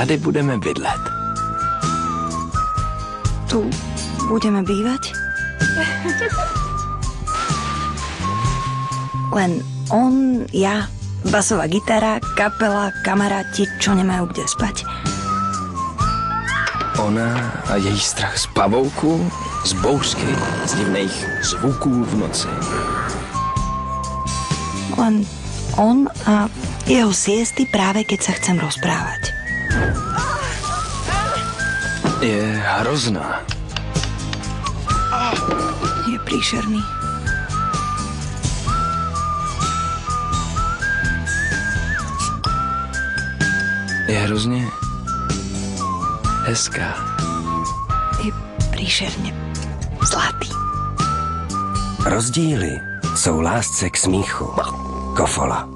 tady budeme bydlet. Tu budeme bývať? Len on, ja, basová gitara, kapela, kamaráti, čo nemajú kde spať. Ona a její strach z pavouku, z bouřky, z divných zvuků v noci. Len on a jeho siesty práve keď sa chcem rozprávať. Je hrozná. Je príšerný. Je hrozně hezká. Je príšerne zlatý. Rozdíly jsou lásce k smíchu. Kofola.